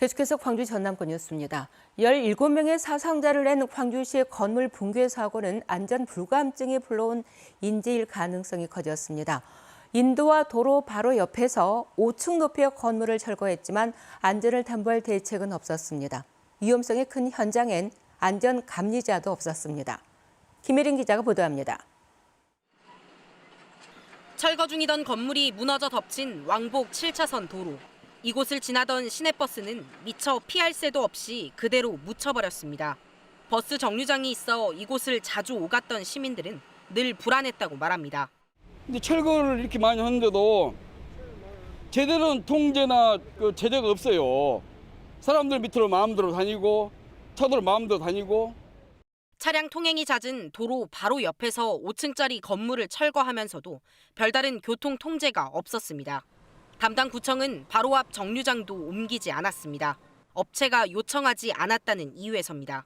계속해서 광주 전남권 뉴스입니다. 17명의 사상자를 낸 광주시의 건물 붕괴 사고는 안전 불감증이 불러온 인재일 가능성이 커졌습니다. 인도와 도로 바로 옆에서 5층 높이의 건물을 철거했지만 안전을 담보할 대책은 없었습니다. 위험성이 큰 현장엔 안전 감리자도 없었습니다. 김혜린 기자가 보도합니다. 철거 중이던 건물이 무너져 덮친 왕복 7차선 도로. 이곳을 지나던 시내버스는 미처 피할 새도 없이 그대로 묻혀버렸습니다. 버스 정류장이 있어 이곳을 자주 오갔던 시민들은 늘 불안했다고 말합니다. 근데 철거를 이렇게 많이 하는데도 제대로 통제나 제재가 없어요. 사람들 밑으로 마음대로 다니고 차도로 마음대로 다니고. 차량 통행이 잦은 도로 바로 옆에서 5층짜리 건물을 철거하면서도 별다른 교통 통제가 없었습니다. 담당 구청은 바로 앞 정류장도 옮기지 않았습니다. 업체가 요청하지 않았다는 이유에서입니다.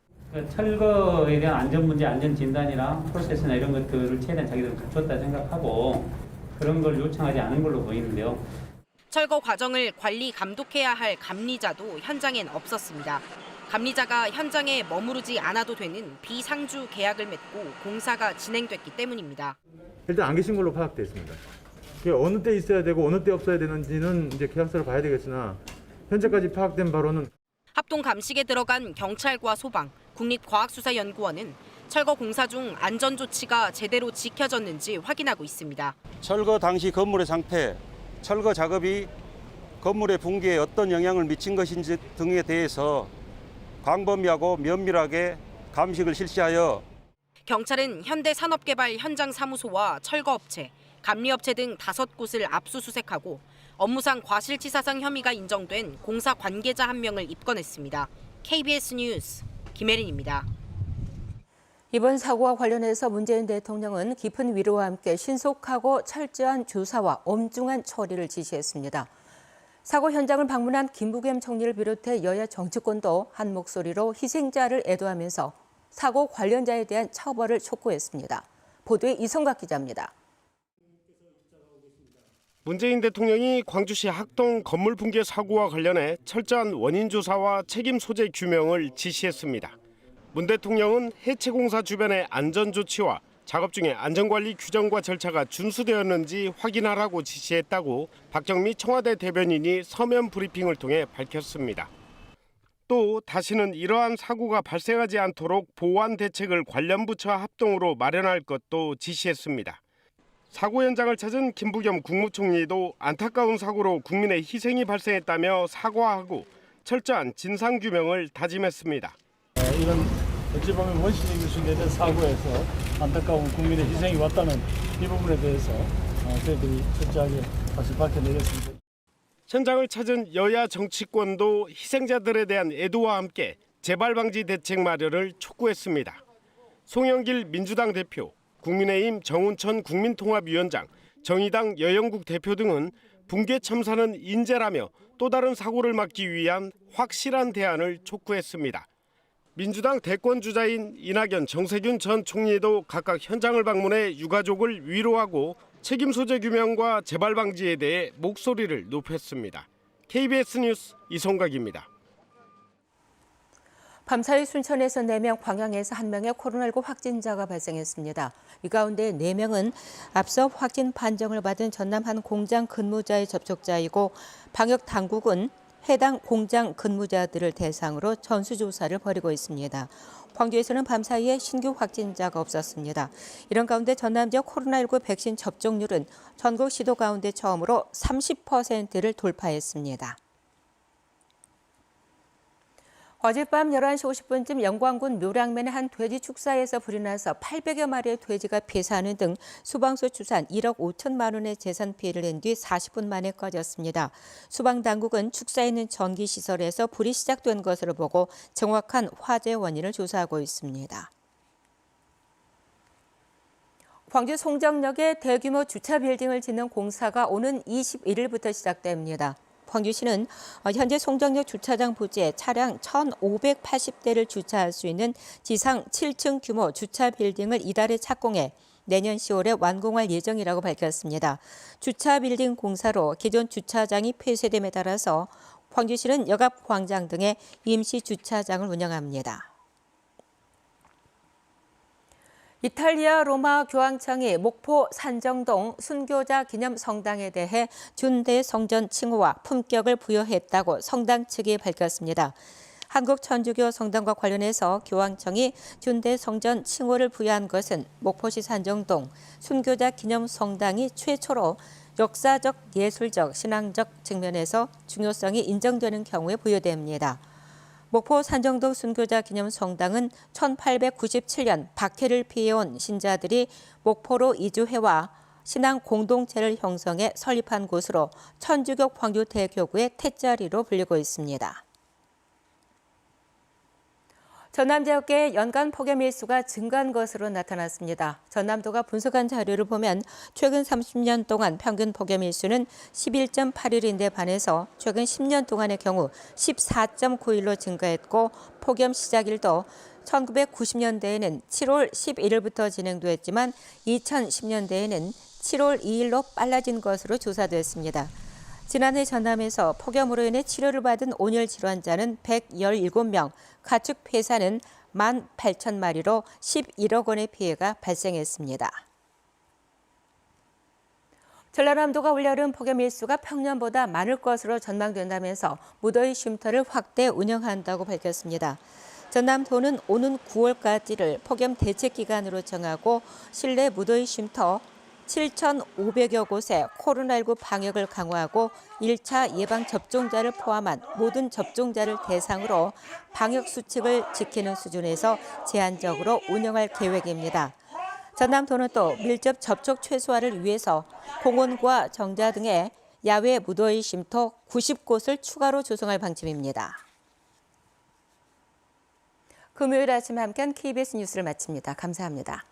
철거에 대한 안전 문제, 안전 진단이나 프로세스나 이런 것들을 최대한 자기들은 갖췄다 생각하고 그런 걸 요청하지 않은 걸로 보이는데요. 철거 과정을 관리 감독해야 할 감리자도 현장엔 없었습니다. 감리자가 현장에 머무르지 않아도 되는 비상주 계약을 맺고 공사가 진행됐기 때문입니다. 일단 안 계신 걸로 파악돼 있습니다. 어느 때 있어야 되고 어느 때 없어야 되는지는 이제 계약서를 봐야 되겠으나 현재까지 파악된 바로는 합동 감식에 들어간 경찰과 소방, 국립과학수사연구원은 철거 공사 중 안전 조치가 제대로 지켜졌는지 확인하고 있습니다. 철거 당시 건물의 상태, 철거 작업이 건물의 붕괴에 어떤 영향을 미친 것인지 등에 대해서 광범위하고 면밀하게 감식을 실시하여 경찰은 현대산업개발 현장사무소와 철거업체, 감리업체 등 5곳을 압수수색하고 업무상 과실치사상 혐의가 인정된 공사 관계자 1명을 입건했습니다. KBS 뉴스 김혜린입니다. 이번 사고와 관련해서 문재인 대통령은 깊은 위로와 함께 신속하고 철저한 조사와 엄중한 처리를 지시했습니다. 사고 현장을 방문한 김부겸 총리를 비롯해 여야 정치권도 한 목소리로 희생자를 애도하면서 사고 관련자에 대한 처벌을 촉구했습니다. 보도에 이성각 기자입니다. 문재인 대통령이 광주시 학동 건물 붕괴 사고와 관련해 철저한 원인 조사와 책임 소재 규명을 지시했습니다. 문 대통령은 해체 공사 주변의 안전 조치와 작업 중에 안전관리 규정과 절차가 준수되었는지 확인하라고 지시했다고 박정미 청와대 대변인이 서면 브리핑을 통해 밝혔습니다. 또 다시는 이러한 사고가 발생하지 않도록 보완 대책을 관련 부처와 합동으로 마련할 것도 지시했습니다. 사고 현장을 찾은 김부겸 국무총리도 안타까운 사고로 국민의 희생이 발생했다며 사과하고 철저한 진상규명을 다짐했습니다. 이런 어찌 보면 원시적인 수준의 사고에서 안타까운 국민의 희생이 왔다는 이 부분에 대해서 저희들이 철저하게 다시 밝혀내겠습니다. 현장을 찾은 여야 정치권도 희생자들에 대한 애도와 함께 재발 방지 대책 마련을 촉구했습니다. 송영길 민주당 대표, 국민의힘 정운천 국민통합위원장, 정의당 여영국 대표 등은 붕괴 참사는 인재라며 또 다른 사고를 막기 위한 확실한 대안을 촉구했습니다. 민주당 대권주자인 이낙연, 정세균 전 총리도 각각 현장을 방문해 유가족을 위로하고 책임 소재 규명과 재발 방지에 대해 목소리를 높였습니다. KBS 뉴스 이성각입니다. 밤사이 순천에서 4명, 광양에서 1명의 코로나19 확진자가 발생했습니다. 이 가운데 4명은 앞서 확진 판정을 받은 전남 한 공장 근무자의 접촉자이고 방역 당국은 해당 공장 근무자들을 대상으로 전수조사를 벌이고 있습니다. 광주에서는 밤사이에 신규 확진자가 없었습니다. 이런 가운데 전남 지역 코로나19 백신 접종률은 전국 시도 가운데 처음으로 30%를 돌파했습니다. 어젯밤 11시 50분쯤 영광군 묘량면의 한 돼지 축사에서 불이 나서 800여 마리의 돼지가 폐사하는 등 수방소 추산 1억 5천만 원의 재산 피해를 낸 뒤 40분 만에 꺼졌습니다. 수방당국은 축사에 있는 전기시설에서 불이 시작된 것으로 보고 정확한 화재 원인을 조사하고 있습니다. 광주 송정역에 대규모 주차 빌딩을 짓는 공사가 오는 21일부터 시작됩니다. 광주시는 현재 송정역 주차장 부지에 차량 1,580대를 주차할 수 있는 지상 7층 규모 주차 빌딩을 이달에 착공해 내년 10월에 완공할 예정이라고 밝혔습니다. 주차 빌딩 공사로 기존 주차장이 폐쇄됨에 따라서 광주시는 역앞 광장 등의 임시 주차장을 운영합니다. 이탈리아 로마 교황청이 목포 산정동 순교자 기념 성당에 대해 준대 성전 칭호와 품격을 부여했다고 성당 측이 밝혔습니다. 한국 천주교 성당과 관련해서 교황청이 준대 성전 칭호를 부여한 것은 목포시 산정동 순교자 기념 성당이 최초로 역사적, 예술적, 신앙적 측면에서 중요성이 인정되는 경우에 부여됩니다. 목포 산정동 순교자 기념 성당은 1897년 박해를 피해온 신자들이 목포로 이주해와 신앙 공동체를 형성해 설립한 곳으로 천주교 광주대교구의 태자리로 불리고 있습니다. 전남 지역의 연간 폭염 일수가 증가한 것으로 나타났습니다. 전남도가 분석한 자료를 보면 최근 30년 동안 평균 폭염 일수는 11.8일인데 반해서 최근 10년 동안의 경우 14.9일로 증가했고 폭염 시작일도 1990년대에는 7월 11일부터 진행됐지만 2010년대에는 7월 2일로 빨라진 것으로 조사됐습니다. 지난해 전남에서 폭염으로 인해 치료를 받은 온열 질환자는 117명, 가축 폐사는 18,000마리로 11억 원의 피해가 발생했습니다. 전라남도가 올여름 폭염 일수가 평년보다 많을 것으로 전망된다면서 무더위 쉼터를 확대 운영한다고 밝혔습니다. 전남도는 오는 9월까지를 폭염 대책 기간으로 정하고 실내 무더위 쉼터 7,500여 곳에 코로나19 방역을 강화하고 1차 예방 접종자를 포함한 모든 접종자를 대상으로 방역 수칙을 지키는 수준에서 제한적으로 운영할 계획입니다. 전남도는 또 밀접 접촉 최소화를 위해서 공원과 정자 등의 야외 무더위 쉼터 90곳을 추가로 조성할 방침입니다. 금요일 아침 함께한 KBS 뉴스를 마칩니다. 감사합니다.